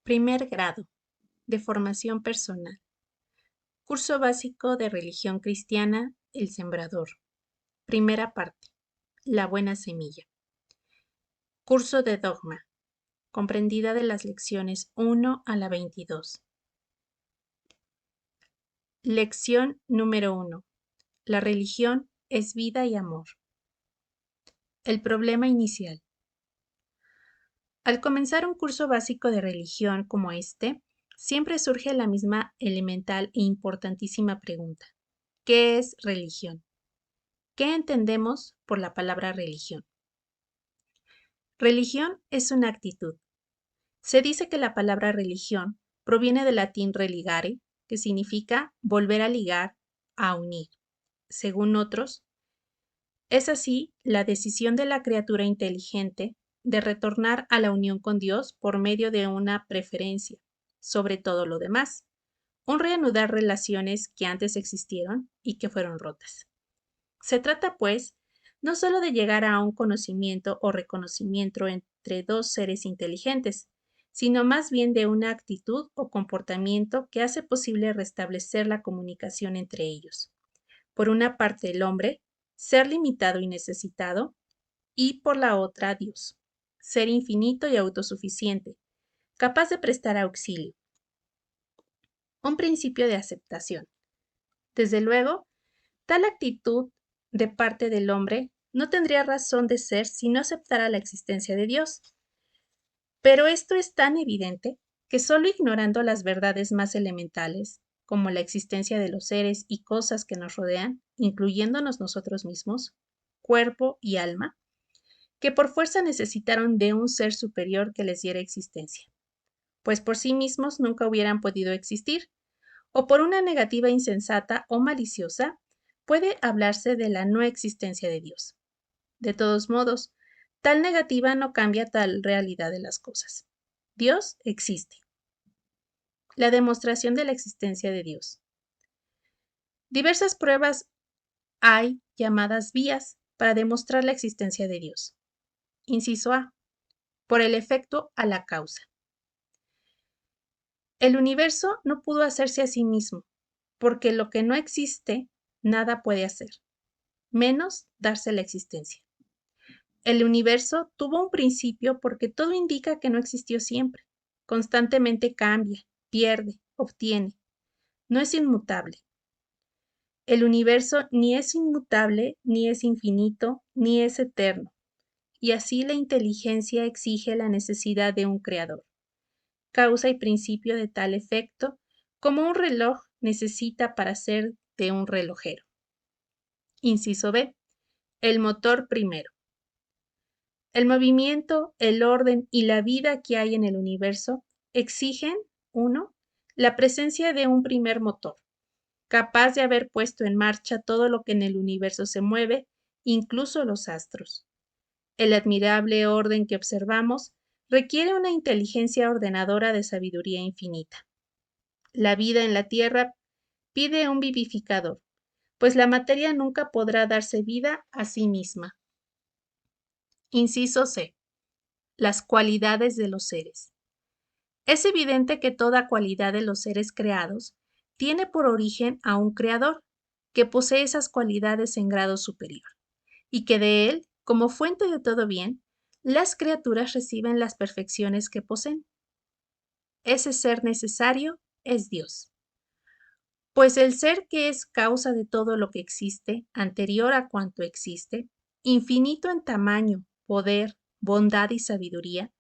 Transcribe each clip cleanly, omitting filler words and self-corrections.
Primer grado de formación personal. Curso básico de religión cristiana, El Sembrador. Primera parte. La buena semilla. Curso de dogma, comprendida de las lecciones 1 a la 22. Lección número 1. La religión es vida y amor. El problema inicial. Al comenzar un curso básico de religión como este, siempre surge la misma elemental e importantísima pregunta. ¿Qué es religión? ¿Qué entendemos por la palabra religión? Religión es una actitud. Se dice que la palabra religión proviene del latín religare, que significa volver a ligar, a unir. Según otros, es así la decisión de la criatura inteligente de retornar a la unión con Dios por medio de una preferencia sobre todo lo demás, un reanudar relaciones que antes existieron y que fueron rotas. Se trata, pues, no solo de llegar a un conocimiento o reconocimiento entre dos seres inteligentes, sino más bien de una actitud o comportamiento que hace posible restablecer la comunicación entre ellos. Por una parte, el hombre, ser limitado y necesitado, y por la otra, Dios, ser infinito y autosuficiente, capaz de prestar auxilio. Un principio de aceptación. Desde luego, tal actitud de parte del hombre no tendría razón de ser si no aceptara la existencia de Dios. Pero esto es tan evidente que solo ignorando las verdades más elementales, como la existencia de los seres y cosas que nos rodean, incluyéndonos nosotros mismos, cuerpo y alma, que por fuerza necesitaron de un ser superior que les diera existencia, pues por sí mismos nunca hubieran podido existir, o por una negativa insensata o maliciosa, puede hablarse de la no existencia de Dios. De todos modos, tal negativa no cambia tal realidad de las cosas. Dios existe. La demostración de la existencia de Dios. Diversas pruebas hay llamadas vías para demostrar la existencia de Dios. Inciso A. Por el efecto a la causa. El universo no pudo hacerse a sí mismo, porque lo que no existe, nada puede hacer, menos darse la existencia. El universo tuvo un principio porque todo indica que no existió siempre. Constantemente cambia, pierde, obtiene. No es inmutable. El universo ni es inmutable, ni es infinito, ni es eterno. Y así la inteligencia exige la necesidad de un creador. Causa y principio de tal efecto, como un reloj necesita para ser de un relojero. Inciso B. El motor primero. El movimiento, el orden y la vida que hay en el universo exigen, 1. La presencia de un primer motor, capaz de haber puesto en marcha todo lo que en el universo se mueve, incluso los astros. El admirable orden que observamos requiere una inteligencia ordenadora de sabiduría infinita. La vida en la tierra pide un vivificador, pues la materia nunca podrá darse vida a sí misma. Inciso C. Las cualidades de los seres. Es evidente que toda cualidad de los seres creados tiene por origen a un creador que posee esas cualidades en grado superior y que de él, como fuente de todo bien, las criaturas reciben las perfecciones que poseen. Ese ser necesario es Dios. Pues el ser que es causa de todo lo que existe, anterior a cuanto existe, infinito en tamaño, poder, bondad y sabiduría,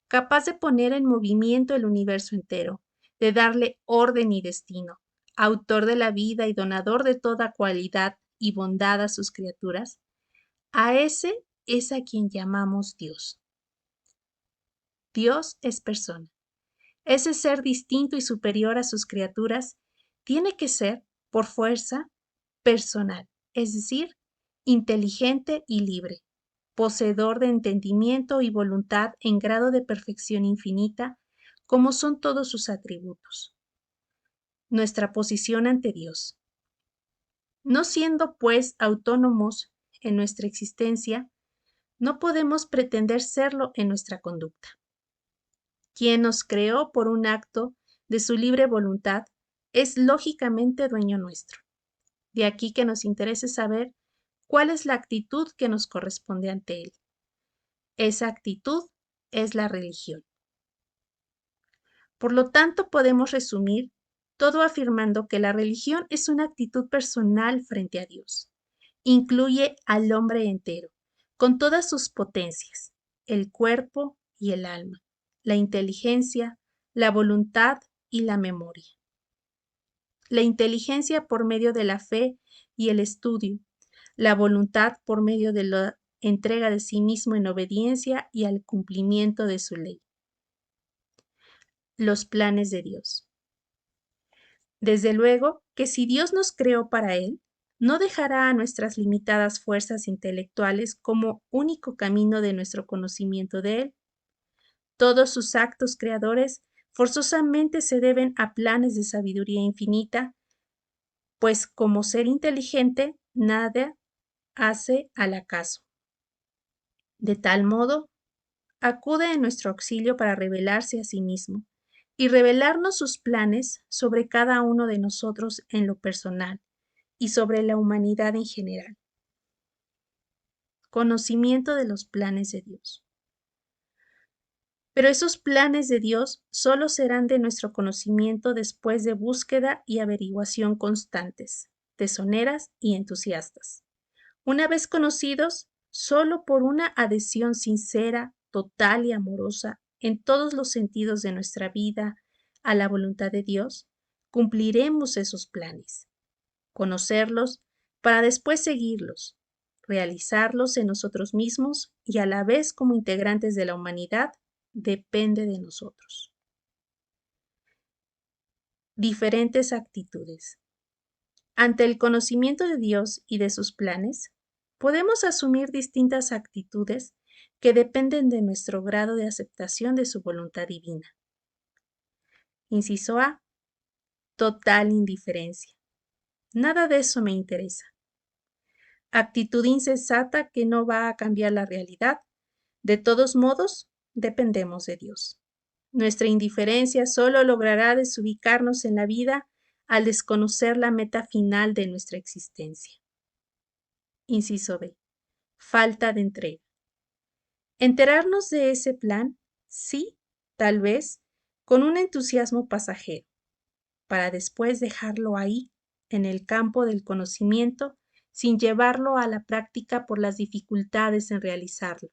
capaz de poner en movimiento el universo entero, de darle orden y destino, autor de la vida y donador de toda cualidad y bondad a sus criaturas, a ese es a quien llamamos Dios. Dios es persona. Ese ser distinto y superior a sus criaturas tiene que ser, por fuerza, personal, es decir, inteligente y libre, poseedor de entendimiento y voluntad en grado de perfección infinita, como son todos sus atributos. Nuestra posición ante Dios. No siendo, pues, autónomos en nuestra existencia, no podemos pretender serlo en nuestra conducta. quien nos creó por un acto de su libre voluntad, es lógicamente dueño nuestro. De aquí que nos interese saber cuál es la actitud que nos corresponde ante él. Esa actitud es la religión. Por lo tanto, podemos resumir todo afirmando que la religión es una actitud personal frente a Dios. Incluye al hombre entero, con todas sus potencias, el cuerpo y el alma, la inteligencia, la voluntad y la memoria. La inteligencia por medio de la fe y el estudio, la voluntad por medio de la entrega de sí mismo en obediencia y al cumplimiento de su ley. Los planes de Dios. Desde luego que si Dios nos creó para Él, no dejará a nuestras limitadas fuerzas intelectuales como único camino de nuestro conocimiento de Él. Todos sus actos creadores forzosamente se deben a planes de sabiduría infinita, pues como ser inteligente, nada hace al acaso. De tal modo, acude en nuestro auxilio para revelarse a sí mismo y revelarnos sus planes sobre cada uno de nosotros en lo personal y sobre la humanidad en general. Conocimiento de los planes de Dios. Pero esos planes de Dios solo serán de nuestro conocimiento después de búsqueda y averiguación constantes, tesoneras y entusiastas. Una vez conocidos, solo por una adhesión sincera, total y amorosa en todos los sentidos de nuestra vida a la voluntad de Dios, cumpliremos esos planes. Conocerlos para después seguirlos, realizarlos en nosotros mismos y a la vez como integrantes de la humanidad, depende de nosotros. Diferentes actitudes. Ante el conocimiento de Dios y de sus planes, podemos asumir distintas actitudes que dependen de nuestro grado de aceptación de su voluntad divina. Inciso A. Total indiferencia. Nada de eso me interesa. Actitud insensata que no va a cambiar la realidad. De todos modos, dependemos de Dios. Nuestra indiferencia solo logrará desubicarnos en la vida al desconocer la meta final de nuestra existencia. Inciso B. Falta de entrega. Enterarnos de ese plan, sí, tal vez, con un entusiasmo pasajero, para después dejarlo ahí, en el campo del conocimiento, sin llevarlo a la práctica por las dificultades en realizarlo.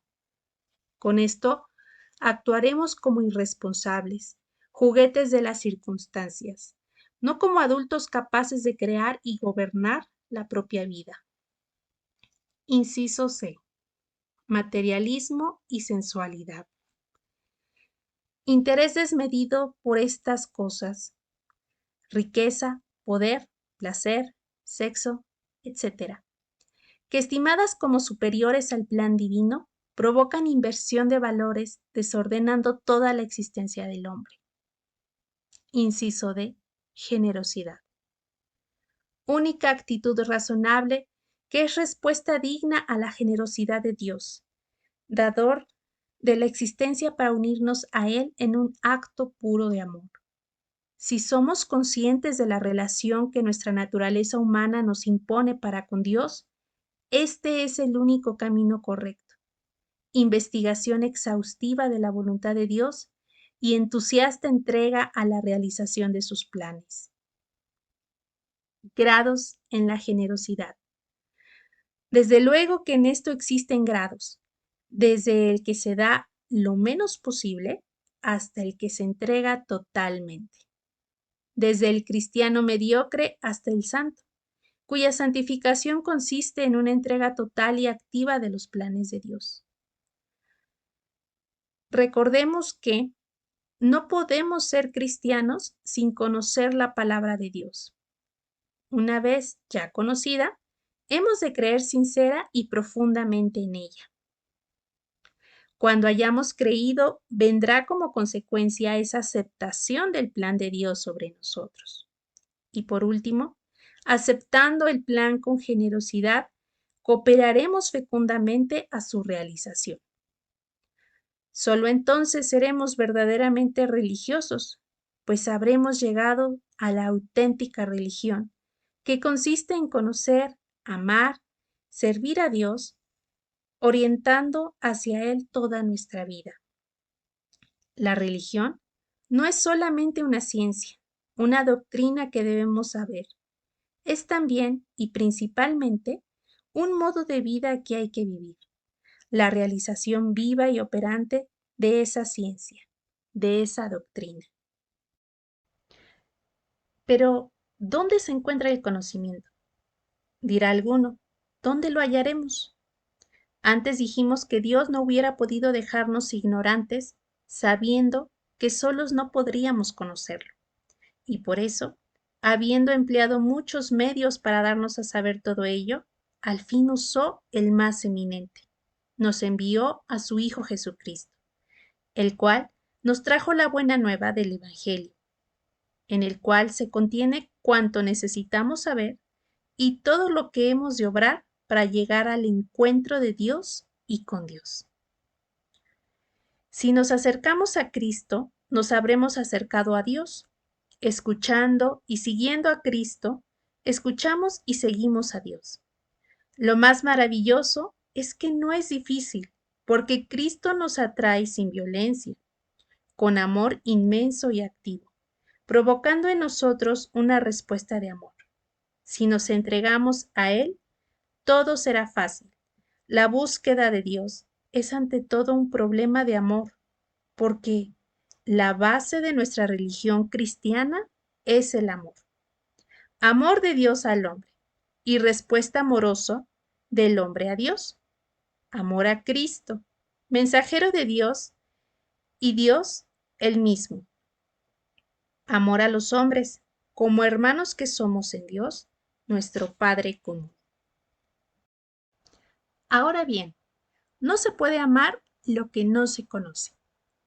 Con esto, actuaremos como irresponsables, juguetes de las circunstancias, no como adultos capaces de crear y gobernar la propia vida. Inciso C. Materialismo y sensualidad. Interés desmedido por estas cosas, riqueza, poder, placer, sexo, etc., que estimadas como superiores al plan divino, provocan inversión de valores, desordenando toda la existencia del hombre. Inciso D. Generosidad. Única actitud razonable que es respuesta digna a la generosidad de Dios, dador de la existencia para unirnos a Él en un acto puro de amor. Si somos conscientes de la relación que nuestra naturaleza humana nos impone para con Dios, este es el único camino correcto. Investigación exhaustiva de la voluntad de Dios y entusiasta entrega a la realización de sus planes. Grados en la generosidad. Desde luego que en esto existen grados, desde el que se da lo menos posible hasta el que se entrega totalmente. Desde el cristiano mediocre hasta el santo, cuya santificación consiste en una entrega total y activa de los planes de Dios. Recordemos que no podemos ser cristianos sin conocer la palabra de Dios. Una vez ya conocida, hemos de creer sincera y profundamente en ella. Cuando hayamos creído, vendrá como consecuencia esa aceptación del plan de Dios sobre nosotros. Y por último, aceptando el plan con generosidad, cooperaremos fecundamente a su realización. Solo entonces seremos verdaderamente religiosos, pues habremos llegado a la auténtica religión, que consiste en conocer, amar, servir a Dios, orientando hacia Él toda nuestra vida. La religión no es solamente una ciencia, una doctrina que debemos saber. Es también y principalmente un modo de vida que hay que vivir, la realización viva y operante de esa ciencia, de esa doctrina. Pero, ¿dónde se encuentra el conocimiento? Dirá alguno, ¿dónde lo hallaremos? Antes dijimos que Dios no hubiera podido dejarnos ignorantes, sabiendo que solos no podríamos conocerlo. Y por eso, habiendo empleado muchos medios para darnos a saber todo ello, al fin usó el más eminente. Nos envió a su Hijo Jesucristo, el cual nos trajo la buena nueva del Evangelio, en el cual se contiene cuanto necesitamos saber y todo lo que hemos de obrar para llegar al encuentro de Dios y con Dios. Si nos acercamos a Cristo, nos habremos acercado a Dios. Escuchando y siguiendo a Cristo, escuchamos y seguimos a Dios. Lo más maravilloso es que no es difícil, porque Cristo nos atrae sin violencia, con amor inmenso y activo, provocando en nosotros una respuesta de amor. Si nos entregamos a Él, todo será fácil. La búsqueda de Dios es ante todo un problema de amor, porque la base de nuestra religión cristiana es el amor. Amor de Dios al hombre y respuesta amorosa del hombre a Dios. Amor a Cristo, mensajero de Dios y Dios el mismo. Amor a los hombres, como hermanos que somos en Dios, nuestro Padre común. Ahora bien, no se puede amar lo que no se conoce.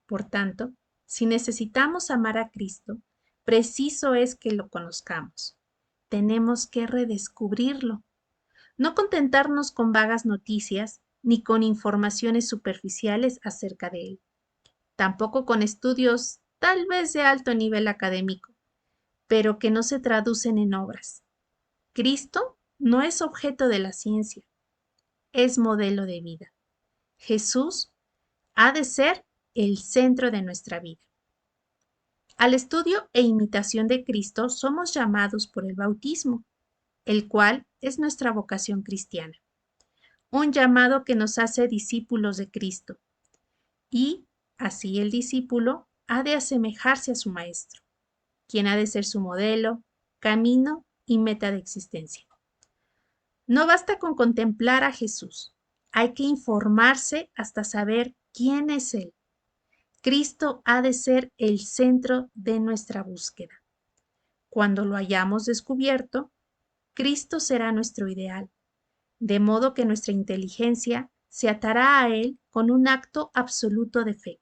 Por tanto, si necesitamos amar a Cristo, preciso es que lo conozcamos. Tenemos que redescubrirlo. No contentarnos con vagas noticias ni con informaciones superficiales acerca de él. Tampoco con estudios tal vez de alto nivel académico, pero que no se traducen en obras. Cristo no es objeto de la ciencia, es modelo de vida. Jesús ha de ser el centro de nuestra vida. Al estudio e imitación de Cristo somos llamados por el bautismo, el cual es nuestra vocación cristiana. Un llamado que nos hace discípulos de Cristo. Y así el discípulo ha de asemejarse a su maestro, quien ha de ser su modelo, camino y meta de existencia. No basta con contemplar a Jesús, hay que informarse hasta saber quién es Él. Cristo ha de ser el centro de nuestra búsqueda. Cuando lo hayamos descubierto, Cristo será nuestro ideal, de modo que nuestra inteligencia se atará a Él con un acto absoluto de fe.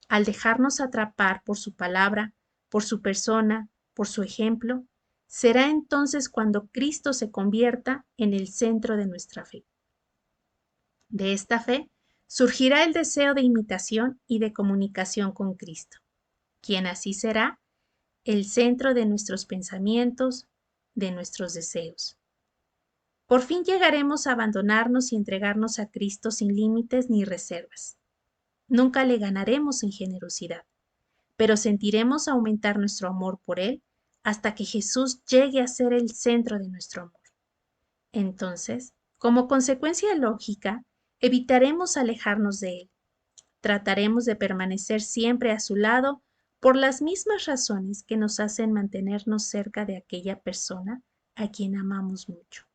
Al dejarnos atrapar por su palabra, por su persona, por su ejemplo, será entonces cuando Cristo se convierta en el centro de nuestra fe. De esta fe surgirá el deseo de imitación y de comunicación con Cristo, quien así será el centro de nuestros pensamientos, de nuestros deseos. Por fin llegaremos a abandonarnos y entregarnos a Cristo sin límites ni reservas. Nunca le ganaremos en generosidad, pero sentiremos aumentar nuestro amor por Él hasta que Jesús llegue a ser el centro de nuestro amor. Entonces, como consecuencia lógica, evitaremos alejarnos de Él. Trataremos de permanecer siempre a su lado por las mismas razones que nos hacen mantenernos cerca de aquella persona a quien amamos mucho.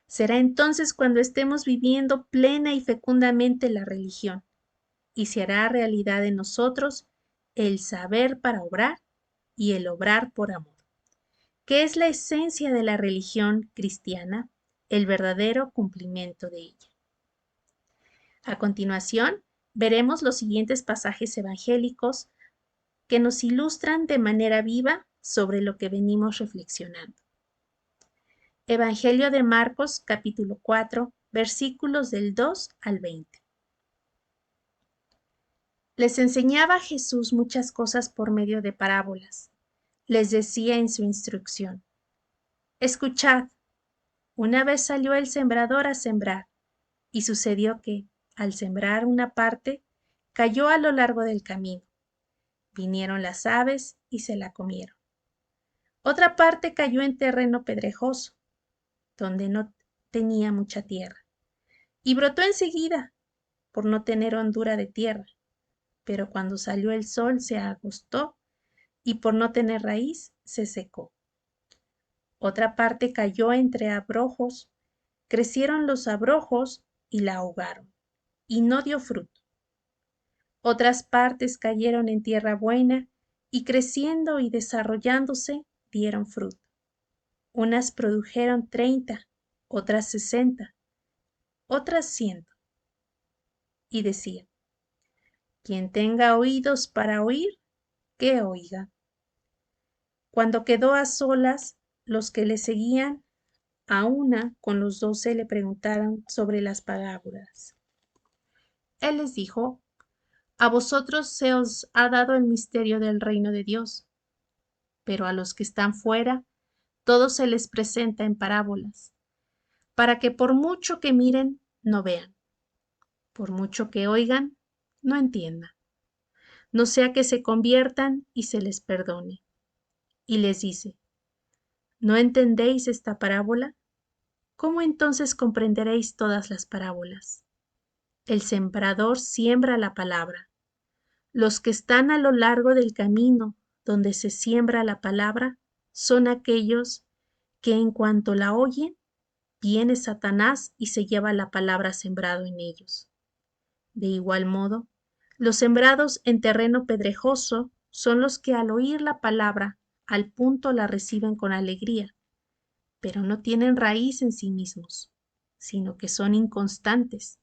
Será entonces cuando estemos viviendo plena y fecundamente la religión, y se hará realidad en nosotros el saber para obrar y el obrar por amor, que es la esencia de la religión cristiana, el verdadero cumplimiento de ella. A continuación, veremos los siguientes pasajes evangélicos que nos ilustran de manera viva sobre lo que venimos reflexionando. Evangelio de Marcos, capítulo 4, versículos del 2 al 20. Les enseñaba Jesús muchas cosas por medio de parábolas. Les decía en su instrucción: escuchad, una vez salió el sembrador a sembrar, y sucedió que, al sembrar una parte, cayó a lo largo del camino. Vinieron las aves y se la comieron. Otra parte cayó en terreno pedregoso, donde no tenía mucha tierra, y brotó enseguida, por no tener hondura de tierra. Pero cuando salió el sol se agostó, y por no tener raíz se secó. Otra parte cayó entre abrojos, crecieron los abrojos y la ahogaron, y no dio fruto. Otras partes cayeron en tierra buena, y creciendo y desarrollándose dieron fruto. Unas produjeron 30, otras 60, otras 100. Y decía: quien tenga oídos para oír, que oiga. Cuando quedó a solas, los que le seguían, a una con los 12 le preguntaron sobre las parábolas. Él les dijo: a vosotros se os ha dado el misterio del reino de Dios, pero a los que están fuera, todo se les presenta en parábolas, para que por mucho que miren, no vean, por mucho que oigan, no entiendan, no sea que se conviertan y se les perdone. Y les dice: ¿no entendéis esta parábola? ¿Cómo entonces comprenderéis todas las parábolas? El sembrador siembra la palabra. Los que están a lo largo del camino donde se siembra la palabra son aquellos que en cuanto la oyen, viene Satanás y se lleva la palabra sembrado en ellos. De igual modo, los sembrados en terreno pedregoso son los que al oír la palabra al punto la reciben con alegría, pero no tienen raíz en sí mismos, sino que son inconstantes.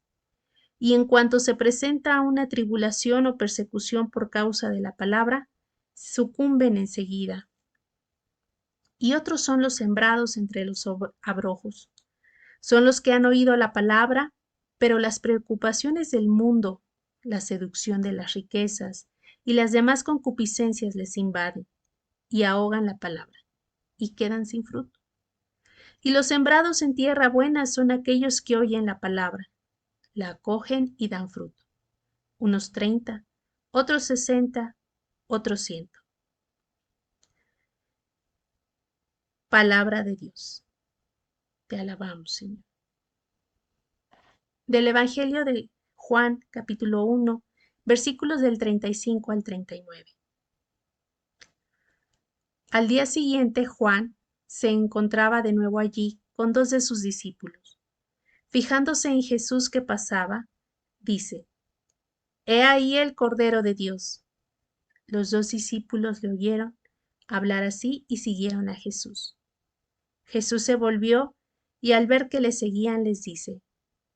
Y en cuanto se presenta una tribulación o persecución por causa de la palabra, sucumben enseguida. Y otros son los sembrados entre los abrojos. Son los que han oído la palabra, pero las preocupaciones del mundo, la seducción de las riquezas y las demás concupiscencias les invaden y ahogan la palabra, y quedan sin fruto. Y los sembrados en tierra buena son aquellos que oyen la palabra, la acogen y dan fruto. Unos 30, otros 60, otros 100. Palabra de Dios. Te alabamos, Señor. Del Evangelio de Juan, capítulo 1, versículos del 35 al 39. Al día siguiente, Juan se encontraba de nuevo allí con 2 de sus discípulos. Fijándose en Jesús que pasaba, dice: He ahí el Cordero de Dios. Los 2 discípulos le oyeron hablar así y siguieron a Jesús. Jesús se volvió y al ver que le seguían les dice: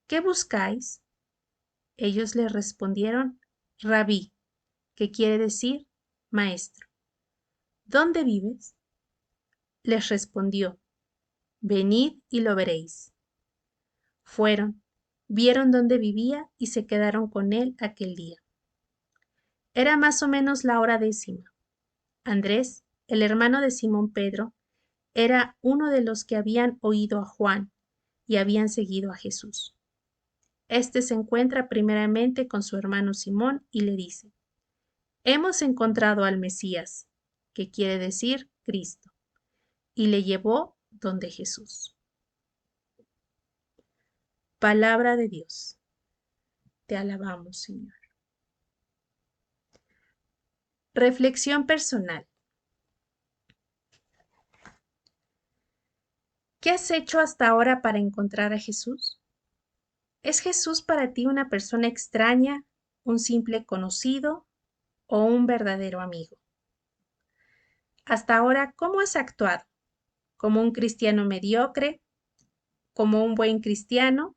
¿qué buscáis? Ellos le respondieron: Rabí, que quiere decir maestro. ¿Dónde vives? Les respondió: venid y lo veréis. Fueron, vieron dónde vivía y se quedaron con él aquel día. Era más o menos la hora 10. Andrés, el hermano de Simón Pedro, era uno de los que habían oído a Juan y habían seguido a Jesús. Este se encuentra primeramente con su hermano Simón y le dice: hemos encontrado al Mesías, que quiere decir Cristo, y le llevó donde Jesús. Palabra de Dios. Te alabamos, Señor. Reflexión personal. ¿Qué has hecho hasta ahora para encontrar a Jesús? ¿Es Jesús para ti una persona extraña, un simple conocido o un verdadero amigo? Hasta ahora, ¿cómo has actuado? ¿Como un cristiano mediocre? ¿Como un buen cristiano?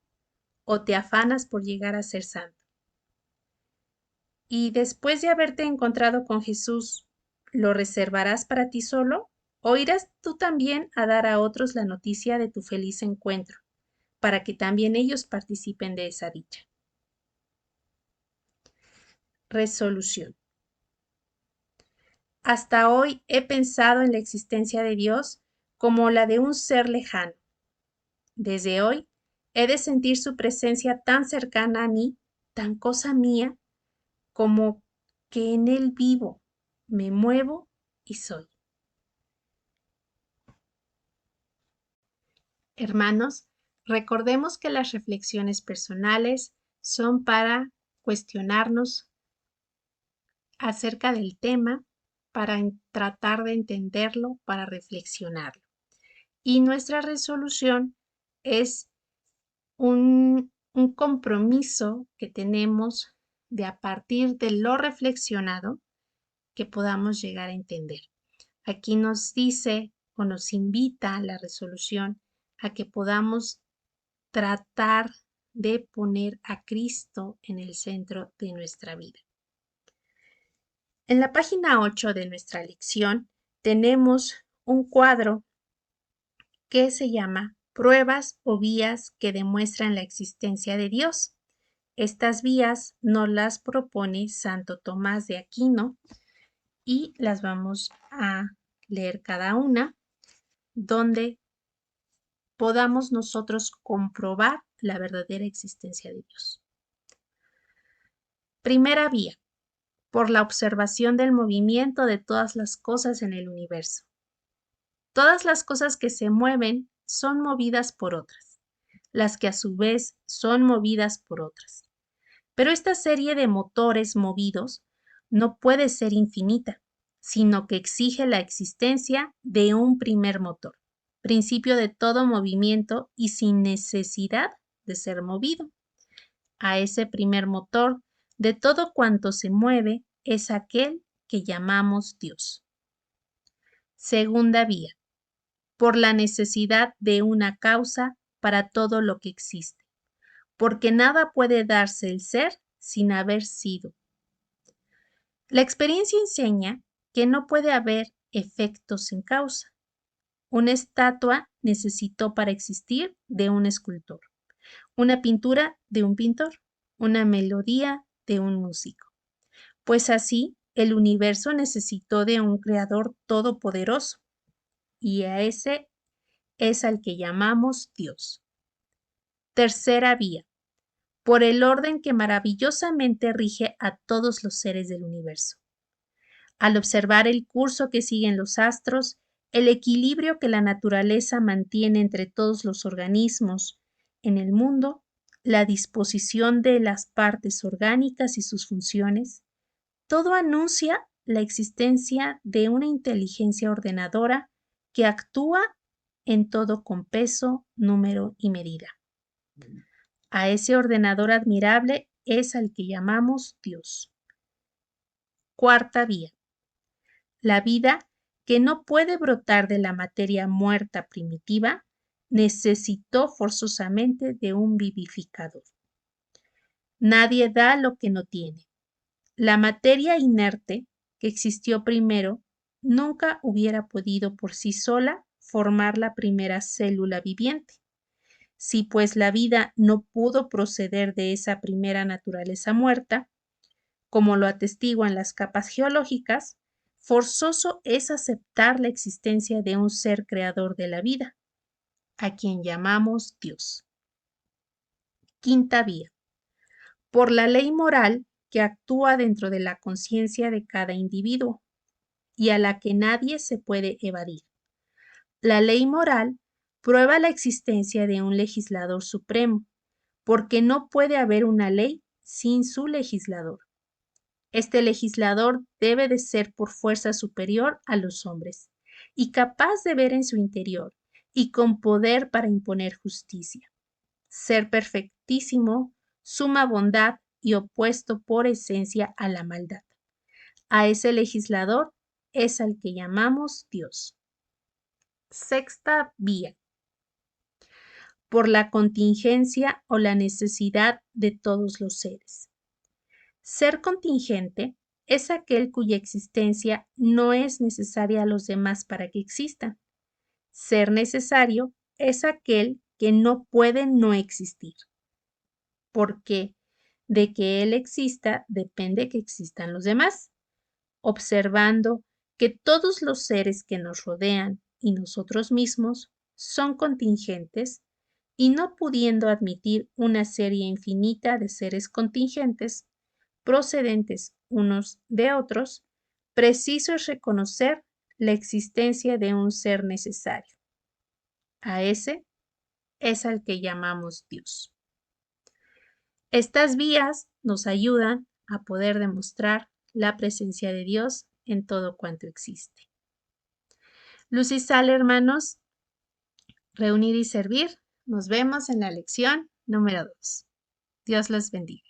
¿O te afanas por llegar a ser santo? Y después de haberte encontrado con Jesús, ¿lo reservarás para ti solo? ¿O irás tú también a dar a otros la noticia de tu feliz encuentro, para que también ellos participen de esa dicha? Resolución. Hasta hoy he pensado en la existencia de Dios como la de un ser lejano. Desde hoy he de sentir su presencia tan cercana a mí, tan cosa mía, como que en Él vivo, me muevo y soy. Hermanos, recordemos que las reflexiones personales son para cuestionarnos acerca del tema, para tratar de entenderlo, para reflexionarlo. Y nuestra resolución es un compromiso que tenemos de a partir de lo reflexionado que podamos llegar a entender. Aquí nos dice o nos invita a la resolución a que podamos tratar de poner a Cristo en el centro de nuestra vida. En la página 8 de nuestra lección tenemos un cuadro que se llama Pruebas o vías que demuestran la existencia de Dios. Estas vías nos las propone Santo Tomás de Aquino y las vamos a leer cada una, donde podamos nosotros comprobar la verdadera existencia de Dios. Primera vía, por la observación del movimiento de todas las cosas en el universo. Todas las cosas que se mueven son movidas por otras, las que a su vez son movidas por otras. Pero esta serie de motores movidos no puede ser infinita, sino que exige la existencia de un primer motor, principio de todo movimiento y sin necesidad de ser movido. A ese primer motor de todo cuanto se mueve es aquel que llamamos Dios. Segunda vía, por la necesidad de una causa para todo lo que existe, porque nada puede darse el ser sin haber sido. La experiencia enseña que no puede haber efectos sin causa. Una estatua necesitó para existir de un escultor, una pintura de un pintor, una melodía de un músico. Pues así, el universo necesitó de un creador todopoderoso, y a ese es al que llamamos Dios. Tercera vía, por el orden que maravillosamente rige a todos los seres del universo. Al observar el curso que siguen los astros, el equilibrio que la naturaleza mantiene entre todos los organismos en el mundo, la disposición de las partes orgánicas y sus funciones, todo anuncia la existencia de una inteligencia ordenadora que actúa en todo con peso, número y medida. A ese ordenador admirable es al que llamamos Dios. Cuarta vía. La vida, que no puede brotar de la materia muerta primitiva, necesitó forzosamente de un vivificador. Nadie da lo que no tiene. La materia inerte, que existió primero, nunca hubiera podido por sí sola formar la primera célula viviente. Si pues la vida no pudo proceder de esa primera naturaleza muerta, como lo atestiguan las capas geológicas, forzoso es aceptar la existencia de un ser creador de la vida, a quien llamamos Dios. Quinta vía. Por la ley moral que actúa dentro de la conciencia de cada individuo y a la que nadie se puede evadir. La ley moral prueba la existencia de un legislador supremo, porque no puede haber una ley sin su legislador. Este legislador debe de ser por fuerza superior a los hombres y capaz de ver en su interior y con poder para imponer justicia. Ser perfectísimo, suma bondad y opuesto por esencia a la maldad. A ese legislador es al que llamamos Dios. Sexta vía. Por la contingencia o la necesidad de todos los seres. Ser contingente es aquel cuya existencia no es necesaria a los demás para que existan. Ser necesario es aquel que no puede no existir, porque De que Él exista depende que existan los demás, observando que todos los seres que nos rodean y nosotros mismos son contingentes y no pudiendo admitir una serie infinita de seres contingentes procedentes unos de otros, preciso es reconocer la existencia de un ser necesario. A ese es al que llamamos Dios. Estas vías nos ayudan a poder demostrar la presencia de Dios en todo cuanto existe. Luz y sal, hermanos, reunir y servir. Nos vemos en la lección número 2. Dios los bendiga.